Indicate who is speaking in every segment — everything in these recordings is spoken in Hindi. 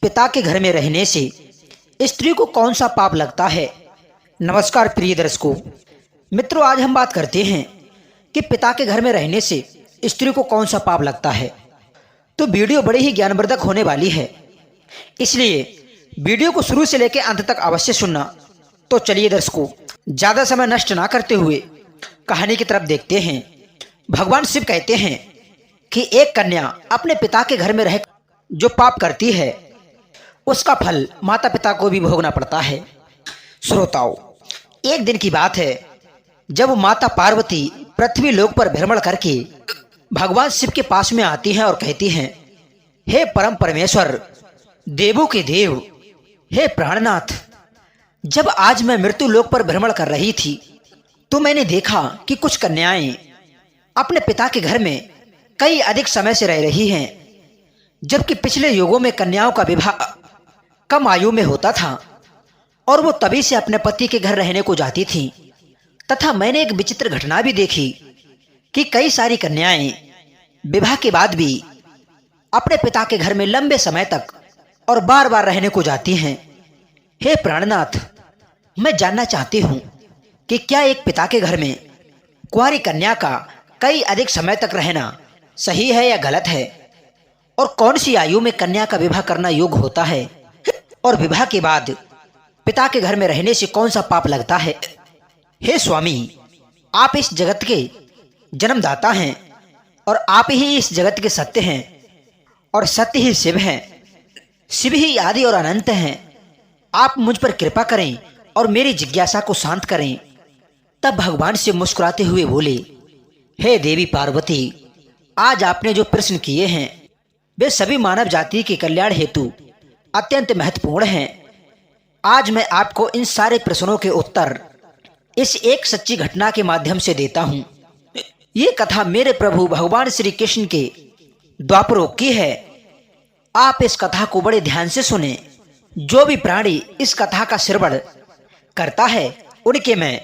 Speaker 1: पिता के घर में रहने से स्त्री को कौन सा पाप लगता है। नमस्कार प्रिय दर्शकों मित्रों, आज हम बात करते हैं कि पिता के घर में रहने से स्त्री को कौन सा पाप लगता है। तो वीडियो बड़ी ही ज्ञानवर्धक होने वाली है, इसलिए वीडियो को शुरू से लेकर अंत तक अवश्य सुनना। तो चलिए दर्शकों, ज्यादा समय नष्ट ना करते हुए कहानी की तरफ देखते हैं। भगवान शिव कहते हैं कि एक कन्या अपने पिता के घर में रह जो पाप करती है उसका फल माता पिता को भी भोगना पड़ता है। श्रोताओं, एक दिन की बात है जब माता पार्वती पृथ्वी लोक पर भ्रमण करके भगवान शिव के पास में आती हैं और कहती हैं, हे परम परमेश्वर, देवों के देव, हे प्राणनाथ, जब आज मैं मृत्यु लोक पर भ्रमण कर रही थी तो मैंने देखा कि कुछ कन्याएं अपने पिता के घर में कई अधिक समय से रह रही हैं, जबकि पिछले युगों में कन्याओं का विवाह कम आयु में होता था और वो तभी से अपने पति के घर रहने को जाती थी। तथा मैंने एक विचित्र घटना भी देखी कि कई सारी कन्याएं विवाह के बाद भी अपने पिता के घर में लंबे समय तक और बार बार रहने को जाती हैं। हे प्राणनाथ, मैं जानना चाहती हूँ कि क्या एक पिता के घर में कुंवारी कन्या का कई अधिक समय तक रहना सही है या गलत है, और कौन सी आयु में कन्या का विवाह करना योग्य होता है, और विवाह के बाद पिता के घर में रहने से कौन सा पाप लगता है। हे स्वामी, आप इस जगत के जन्मदाता हैं और आप ही इस जगत के सत्य हैं और सत्य ही शिव हैं। शिव ही आदि और अनंत हैं। आप मुझ पर कृपा करें और मेरी जिज्ञासा को शांत करें। तब भगवान शिव मुस्कुराते हुए बोले, हे देवी पार्वती, आज आपने जो प्रश्न किए हैं वे सभी मानव जाति के कल्याण हेतु अत्यंत महत्वपूर्ण हैं। आज मैं आपको इन सारे प्रश्नों के उत्तर इस एक सच्ची घटना के माध्यम से देता हूं। ये कथा मेरे प्रभु भगवान श्री कृष्ण के द्वापरों की है। आप इस कथा को बड़े ध्यान से सुने। जो भी प्राणी इस कथा का श्रवण करता है उनके मैं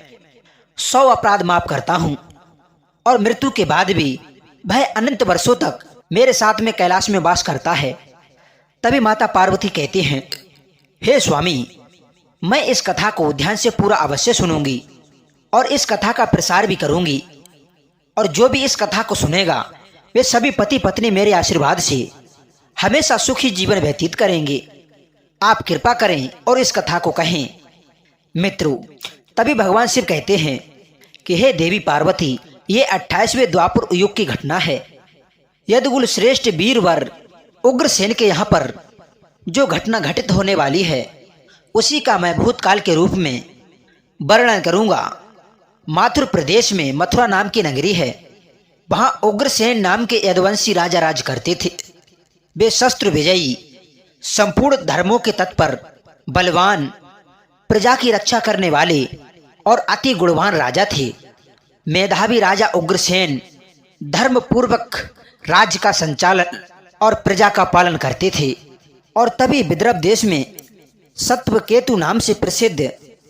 Speaker 1: 100 अपराध माफ करता हूं और मृत्यु के बाद भी वह अनंत वर्षों तक मेरे साथ में कैलाश में वास करता है। तभी माता पार्वती कहती हैं, हे स्वामी, मैं इस कथा को ध्यान से पूरा अवश्य सुनूंगी और इस कथा का प्रसार भी करूंगी, और जो भी इस कथा को सुनेगा वे सभी पति पत्नी मेरे आशीर्वाद से हमेशा सुखी जीवन व्यतीत करेंगे। आप कृपा करें और इस कथा को कहें। मित्रों, तभी भगवान शिव कहते हैं कि हे देवी पार्वती, ये 28वें द्वापर युग की घटना है। यदुकुल श्रेष्ठ वीरवर उग्रसेन के यहाँ पर जो घटना घटित होने वाली है उसी का मैं भूतकाल के रूप में वर्णन करूंगा। माथुर प्रदेश में मथुरा नाम की नगरी है। वहां उग्रसेन नाम के यदुवंशी राजा राज करते थे। वे शस्त्र विजयी, संपूर्ण धर्मों के तत्पर, बलवान, प्रजा की रक्षा करने वाले और अति गुणवान राजा थे। मेधावी राजा उग्रसेन धर्म पूर्वक राज्य का संचालन और प्रजा का पालन करते थे। और तभी विदर्भ देश में सत्वकेतु नाम से प्रसिद्ध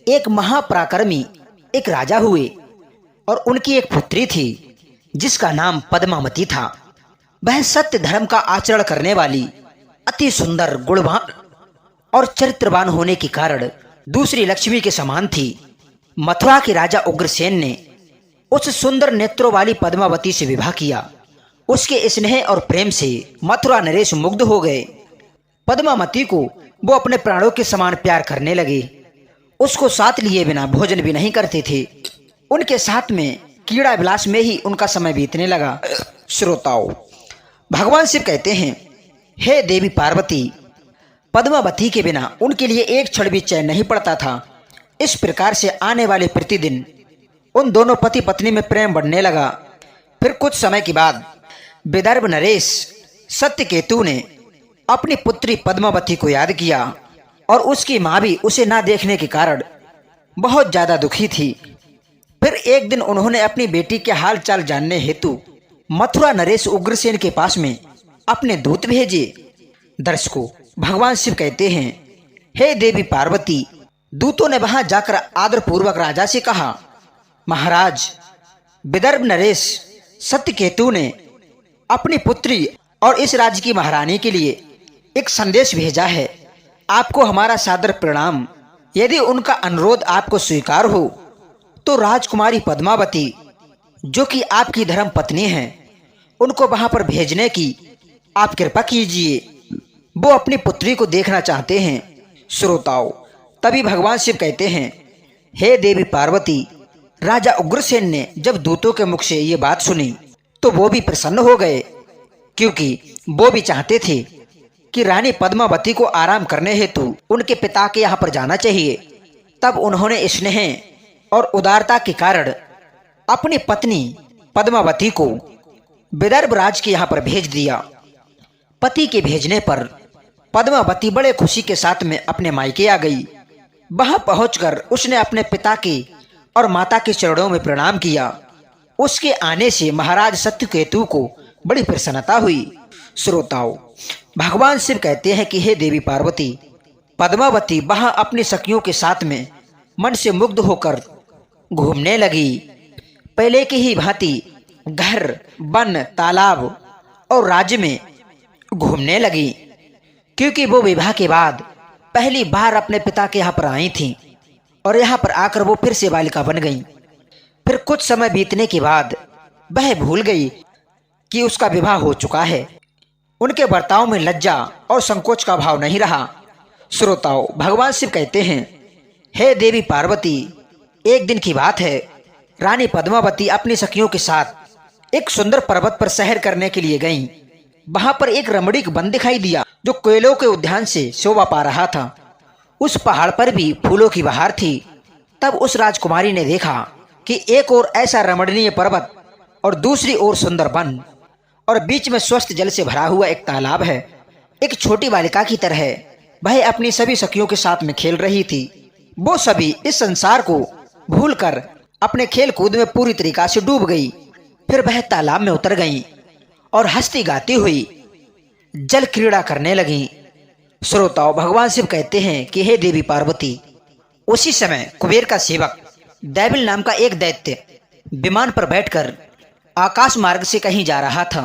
Speaker 1: एक महापराक्रमी एक राजा हुए और उनकी एक पुत्री थी जिसका नाम पद्मावती था। वह सत्य धर्म का आचरण करने वाली, अति सुंदर, गुणवान और चरित्रवान होने के कारण दूसरी लक्ष्मी के समान थी। मथुरा के राजा उग्रसेन ने उस सुंदर नेत्रों वाली पद्मावती से विवाह किया। उसके स्नेह और प्रेम से मथुरा नरेश मुग्ध हो गए। पद्मावती को वो अपने प्राणों के समान प्यार करने लगे। उसको साथ लिए बिना भोजन भी नहीं करते थे। उनके साथ में कीड़ा विलास में ही उनका समय बीतने लगा। श्रोताओं, भगवान शिव कहते हैं, हे देवी पार्वती, पद्मावती के बिना उनके लिए एक क्षण भी चैन नहीं पड़ता था। इस प्रकार से आने वाले प्रतिदिन उन दोनों पति पत्नी में प्रेम बढ़ने लगा। फिर कुछ समय के बाद विदर्भ नरेश सत्यकेतु ने अपनी पुत्री पद्मावती को याद किया और उसकी मां भी उसे ना देखने के कारण बहुत ज्यादा दुखी थी। फिर एक दिन उन्होंने अपनी बेटी के हाल चाल जानने हेतु मथुरा नरेश उग्रसेन के पास में अपने दूत भेजे। दर्शकों, भगवान शिव कहते हैं, हे देवी पार्वती, दूतों ने वहां जाकर आदरपूर्वक राजा से कहा, महाराज, विदर्भ नरेश सत्यकेतु ने अपनी पुत्री और इस राज्य की महारानी के लिए एक संदेश भेजा है। आपको हमारा सादर प्रणाम। यदि उनका अनुरोध आपको स्वीकार हो तो राजकुमारी पद्मावती, जो कि आपकी धर्म पत्नी हैं, उनको वहां पर भेजने की आप कृपा कीजिए। वो अपनी पुत्री को देखना चाहते हैं। श्रोताओं, तभी भगवान शिव कहते हैं, हे देवी पार्वती, राजा उग्रसेन ने जब दूतों के मुख से ये बात सुनी तो वो भी प्रसन्न हो गए, क्योंकि वो भी चाहते थे कि रानी पद्मावती को आराम करने हेतु उनके पिता के यहाँ पर जाना चाहिए। तब उन्होंने स्नेह और उदारता के कारण अपनी पत्नी पद्मावती को विदर्भ राज के यहाँ पर भेज दिया। पति के भेजने पर पद्मावती बड़े खुशी के साथ में अपने मायके आ गई। वहां पहुंचकर उसने अपने पिता के और माता के चरणों में प्रणाम किया। उसके आने से महाराज सत्यकेतु को बड़ी प्रसन्नता हुई। श्रोताओं, भगवान शिव कहते हैं कि हे देवी पार्वती, पद्मावती वहां अपनी सखियों के साथ में मन से मुग्ध होकर घूमने लगी। पहले की ही भांति घर, वन, तालाब और राज्य में घूमने लगी, क्योंकि वो विवाह के बाद पहली बार अपने पिता के यहाँ पर आई थी और यहाँ पर आकर वो फिर से बालिका बन गई। फिर कुछ समय बीतने के बाद वह भूल गई कि उसका विवाह हो चुका है। उनके बर्ताव में लज्जा और संकोच का भाव नहीं रहा। श्रोताओं, भगवान शिव कहते हैं, हे देवी पार्वती, एक दिन की बात है, रानी पद्मावती अपनी सखियों के साथ एक सुंदर पर्वत पर सैर करने के लिए गईं। वहां पर एक रमणीक वन दिखाई दिया जो कोयलों के उद्यान से शोभा पा रहा था। उस पहाड़ पर भी फूलों की बहार थी। तब उस राजकुमारी ने देखा कि एक ओर ऐसा रमणीय पर्वत और दूसरी ओर सुंदर वन और बीच में स्वस्थ जल से भरा हुआ एक तालाब है। एक छोटी बालिका की तरह वह अपनी सभी सखियों के साथ में खेल रही थी। वो सभी इस संसार को भूलकर अपने खेल कूद में पूरी तरीका से डूब गई। फिर वह तालाब में उतर गई और हंसती गाती हुई जल क्रीड़ा करने लगी। श्रोताओं, भगवान शिव कहते हैं कि हे देवी पार्वती, उसी समय कुबेर का सेवक दैबिल नाम का एक दैत्य विमान पर बैठकर आकाश मार्ग से कहीं जा रहा था।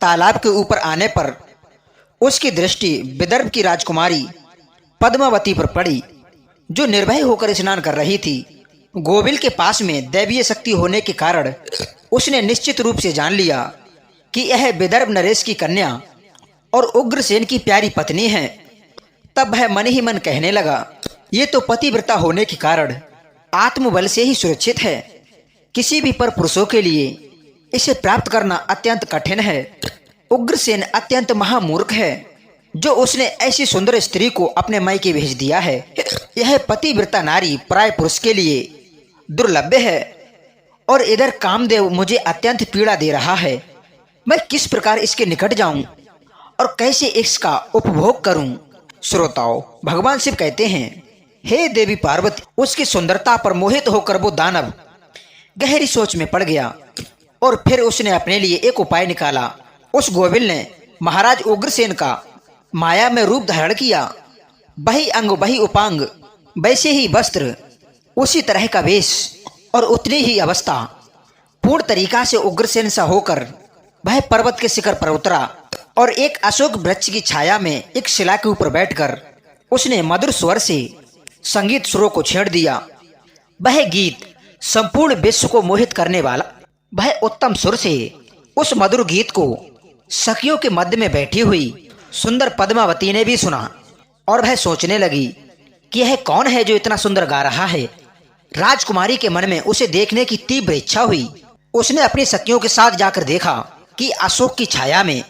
Speaker 1: तालाब के ऊपर आने पर उसकी दृष्टि विदर्भ की राजकुमारी पद्मावती पर पड़ी, जो निर्भय होकर स्नान कर रही थी। गोविल के पास में दैवीय शक्ति होने के कारण उसने निश्चित रूप से जान लिया कि यह विदर्भ नरेश की कन्या और उग्रसेन की प्यारी पत्नी है। तब वह मन ही मन कहने लगा, ये तो पतिव्रता होने के कारण आत्मबल से ही सुरक्षित है। किसी भी पर पुरुषों के लिए इसे प्राप्त करना अत्यंत कठिन है। उग्रसेन अत्यंत महामूर्ख है, जो उसने ऐसी सुंदर स्त्री को अपने मायके भेज दिया है। यह पतिव्रता नारी पराय पुरुष के लिए दुर्लभ है और इधर कामदेव मुझे अत्यंत पीड़ा दे रहा है। मैं किस प्रकार इसके निकट जाऊं और कैसे इसका उपभोग करूं? श्रोताओं, भगवान शिव कहते हैं, हे देवी पार्वती, उसकी सुंदरता पर मोहित होकर वो दानव गहरी सोच में पड़ गया और फिर उसने अपने लिए एक उपाय निकाला। उस गोविल ने महाराज उग्रसेन का माया में रूप धारण किया। वही अंग, वही उपांग, वैसे ही वस्त्र, उसी तरह का वेश और उतनी ही अवस्था, पूर्ण तरीका से उग्रसेन सा होकर वह पर्वत के शिखर पर उतरा और एक अशोक वृक्ष की छाया में एक शिला के ऊपर बैठकर उसने मधुर स्वर से संगीत सुरों को छेड़ दिया। वह गीत संपूर्ण विश्व को मोहित करने वाला। वह उत्तम सुर से उस मधुर गीत को सखियों के मध्य में बैठी हुई सुंदर पद्मावती ने भी सुना और वह सोचने लगी कि यह कौन है जो इतना सुंदर गा रहा है। राजकुमारी के मन में उसे देखने की तीव्र इच्छा हुई। उसने अपनी सखियों के साथ जाकर देखा कि अशोक की छाया में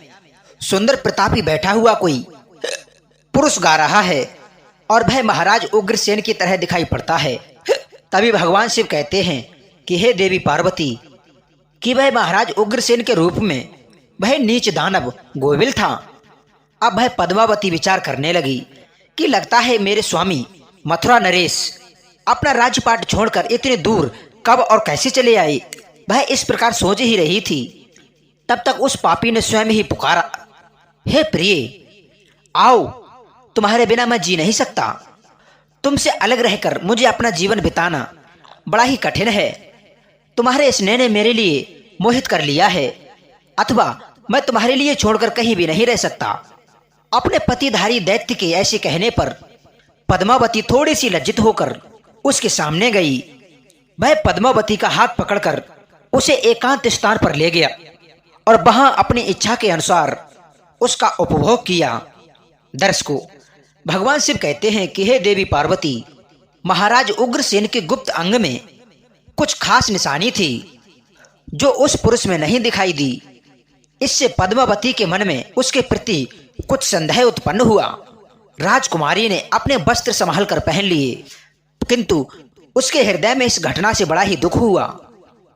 Speaker 1: सुंदर प्रतापी बैठा हुआ कोई पुरुष गा रहा है और वह महाराज उग्रसेन की तरह दिखाई पड़ता है। तभी भगवान शिव कहते हैं कि हे देवी पार्वती, कि वह महाराज उग्रसेन के रूप में वह नीच दानव गोविल था। अब वह पद्मावती विचार करने लगी कि लगता है मेरे स्वामी मथुरा नरेश अपना राजपाट छोड़कर इतने दूर कब और कैसे चले आए। वह इस प्रकार सोच ही रही थी, तब तक उस पापी ने स्वयं ही पुकारा, हे प्रिय, आओ, तुम्हारे बिना मैं जी नहीं सकता। तुमसे अलग रहकर मुझे अपना जीवन बिताना बड़ा ही कठिन है। तुम्हारे स्नेह ने मेरे लिए मोहित कर लिया है, अथवा मैं तुम्हारे लिए छोड़कर कहीं भी नहीं रह सकता। अपने पतिधारी दैत्य के ऐसे कहने पर पद्मावती थोड़ी सी लज्जित होकर उसके सामने गई। वह पद्मावती का हाथ पकड़कर उसे एकांत स्थान पर ले गया और वहां अपनी इच्छा के अनुसार उसका उपभोग किया। दर्शकों, भगवान शिव कहते हैं कि हे देवी पार्वती, महाराज उग्रसेन के गुप्त अंग में कुछ खास निशानी थी जो उस पुरुष में नहीं दिखाई दी। इससे पद्मावती के मन में उसके प्रति कुछ संदेह उत्पन्न हुआ। राजकुमारी ने अपने वस्त्र संभाल कर पहन लिए, किंतु उसके हृदय में इस घटना से बड़ा ही दुख हुआ।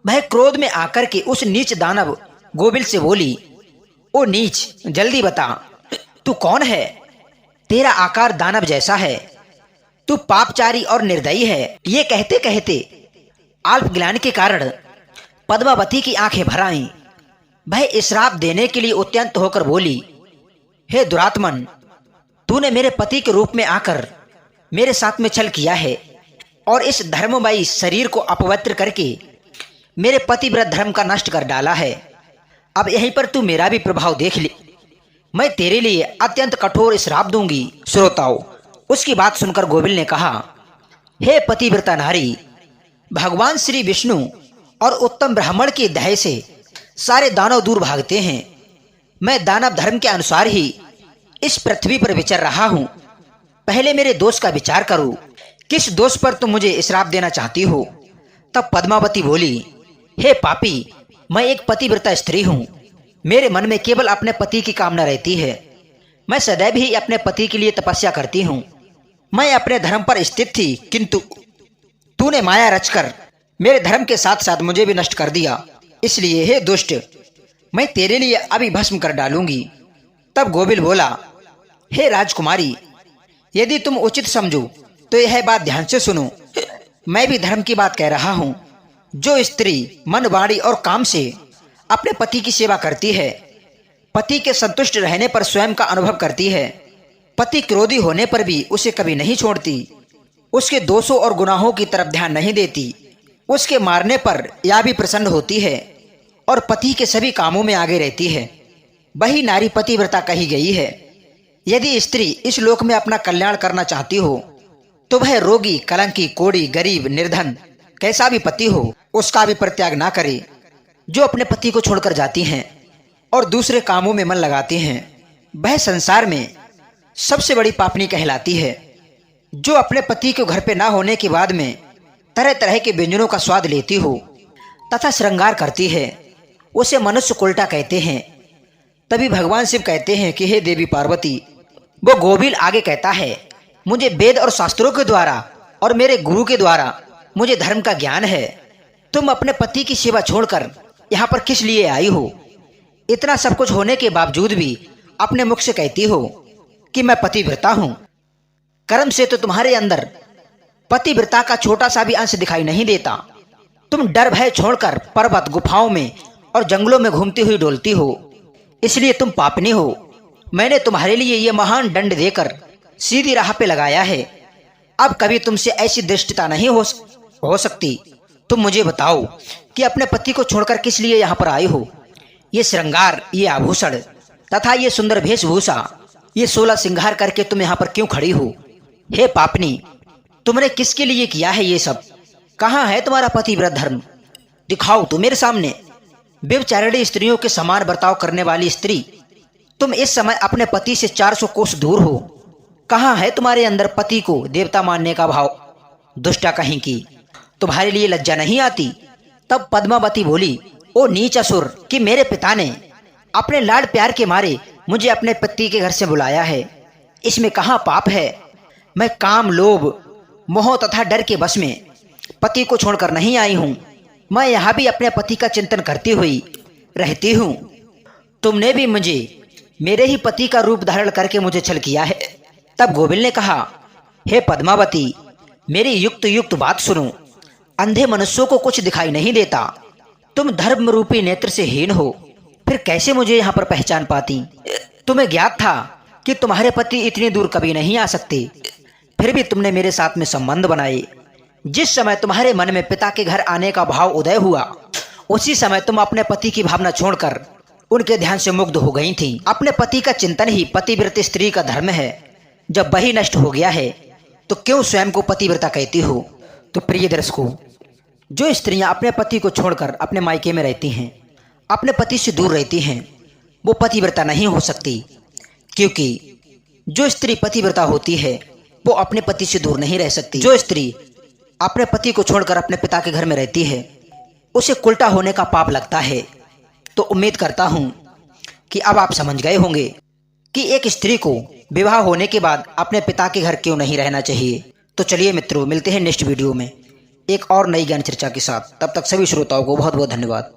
Speaker 1: वह क्रोध में आकर के उस नीच दानव गोबिल से बोली, ओ नीच, जल्दी बता, तू कौन है? तेरा आकार दानव जैसा है, तू पापचारी और निर्दयी है। ये कहते कहते अल्प ज्ञान के कारण पद्मावती की आंखें भर आईं। वह श्राप देने के लिए उद्यत होकर बोली, हे दुरात्मन, तूने मेरे पति के रूप में आकर मेरे साथ में छल किया है और इस धर्ममयी शरीर को अपवित्र करके मेरे पतिव्रत धर्म का नष्ट कर डाला है। अब यहीं पर तू मेरा भी प्रभाव देख ले। मैं तेरे लिए अत्यंत कठोर श्राप दूंगी। श्रोताओं, उसकी बात सुनकर गोबिल ने कहा, हे पतिव्रता नारी, भगवान श्री विष्णु और उत्तम ब्राह्मण के दया से सारे दानव दूर भागते हैं। मैं दानव धर्म के अनुसार ही इस पृथ्वी पर विचर रहा हूं। पहले मेरे दोष का विचार करो, किस दोष पर तुम मुझे श्राप देना चाहती हो? तब पद्मावती बोली, हे पापी, मैं एक पतिव्रता स्त्री हूं। मेरे मन में केवल अपने पति की कामना रहती है। मैं सदैव ही अपने पति के लिए तपस्या करती हूं। मैं अपने धर्म पर स्थित थी, किंतु तूने माया रचकर मेरे धर्म के साथ साथ मुझे भी नष्ट कर दिया। इसलिए हे दुष्ट, मैं तेरे लिए अभी भस्म कर डालूंगी। तब गोबिल बोला, हे राजकुमारी, यदि तुम उचित समझो तो यह बात ध्यान से सुनो। मैं भी धर्म की बात कह रहा हूं। जो स्त्री मन, वाणी और काम से अपने पति की सेवा करती है, पति के संतुष्ट रहने पर स्वयं का अनुभव करती है, पति क्रोधी होने पर भी उसे कभी नहीं छोड़ती, उसके दोषों और गुनाहों की तरफ ध्यान नहीं देती, उसके मारने पर या भी प्रसन्न होती है और पति के सभी कामों में आगे रहती है, वही नारी पतिव्रता कही गई है। यदि स्त्री इस लोक में अपना कल्याण करना चाहती हो तो वह रोगी, कलंकी, कोढ़ी, गरीब, निर्धन, कैसा भी पति हो, उसका भी परित्याग ना करे। जो अपने पति को छोड़कर जाती हैं और दूसरे कामों में मन लगाती हैं, वह संसार में सबसे बड़ी पापनी कहलाती है। जो अपने पति के घर पे ना होने के बाद में तरह तरह के व्यंजनों का स्वाद लेती हो तथा श्रृंगार करती है, उसे मनुष्य कुलटा कहते हैं। तभी भगवान शिव कहते हैं कि हे देवी पार्वती, वो गोबिल आगे कहता है, मुझे वेद और शास्त्रों के द्वारा और मेरे गुरु के द्वारा मुझे धर्म का ज्ञान है। तुम अपने पति की सेवा छोड़कर यहाँ पर किस लिए आई हो? इतना सब कुछ होने के बावजूद भी अपने मुख से कहती हो कि मैं पतिव्रता हूँ। कर्म से तो तुम्हारे अंदर पतिव्रता का छोटा सा भी अंश दिखाई नहीं देता। तुम डर भय छोड़कर पर्वत, गुफाओं में और जंगलों में घूमती हुई डोलती हो, इसलिए तुम पापनी हो। मैंने तुम्हारे लिए ये महान दंड देकर सीधी राह पे लगाया है। अब कभी तुमसे ऐसी दृष्टता नहीं हो सकती। तुम मुझे बताओ कि अपने पति को छोड़कर किस लिए यहाँ पर आई हो? ये श्रृंगार, ये आभूषण तथा ये सुंदर वेशभूषा, ये 16 श्रृंगार करके तुम यहाँ पर क्यों खड़ी हो? हे पापनी, तुमने किसके लिए किया है ये सब? कहाँ है तुम्हारा पतिव्रत धर्म? दिखाओ तो मेरे सामने। व्यभिचारिणी स्त्रियों के समान बर्ताव करने वाली स्त्री, तुम इस समय अपने पति से 400 कोस दूर हो। कहाँ है तुम्हारे अंदर पति को देवता मानने का भाव? दुष्टा कहीं की, तुम्हारे लिए लज्जा नहीं आती? तब पद्मावती बोली, ओ नीच असुर, कि मेरे पिता ने अपने लाड प्यार के मारे मुझे अपने पति के घर से बुलाया है। इसमें कहाँ पाप है? मैं काम, लोभ, मोह तथा डर के वश में पति को छोड़कर नहीं आई हूँ। मैं यहाँ भी अपने पति का चिंतन करती हुई रहती हूँ। तुमने भी मुझे मेरे ही पति का रूप धारण करके मुझे छल किया है। तब गोबिल ने कहा, हे पद्मावती, मेरी युक्त युक्त बात सुनो। अंधे मनुष्यों को कुछ दिखाई नहीं देता। तुम धर्म रूपी नेत्र से हीन हो, फिर कैसे मुझे यहाँ पर पहचान पाती? तुम्हें ज्ञात था कि तुम्हारे पति इतनी दूर कभी नहीं आ सकते, फिर भी तुमने मेरे साथ में संबंध बनाए। जिस समय तुम्हारे मन में पिता के घर आने का भाव उदय हुआ, उसी समय तुम अपने पति की भावना छोड़कर उनके ध्यान से मुग्ध हो गई थीं। अपने पति का चिंतन ही पतिव्रत स्त्री का धर्म है। जब वही नष्ट हो गया है तो क्यों स्वयं को पतिव्रता कहती हो। तो प्रिय दर्शकों, जो स्त्रियां अपने पति को छोड़कर अपने मायके में रहती हैं, अपने पति से दूर रहती हैं, वो पतिव्रता नहीं हो सकती। क्योंकि जो स्त्री पतिव्रता होती है वो अपने पति से दूर नहीं रह सकती। जो स्त्री अपने पति को छोड़कर अपने पिता के घर में रहती है उसे उल्टा होने का पाप लगता है। तो उम्मीद करता हूं कि अब आप समझ गए होंगे कि एक स्त्री को विवाह होने के बाद अपने पिता के घर क्यों नहीं रहना चाहिए। तो चलिए मित्रों, मिलते हैं नेक्स्ट वीडियो में एक और नई ज्ञान चर्चा के साथ। तब तक सभी श्रोताओं को बहुत बहुत धन्यवाद।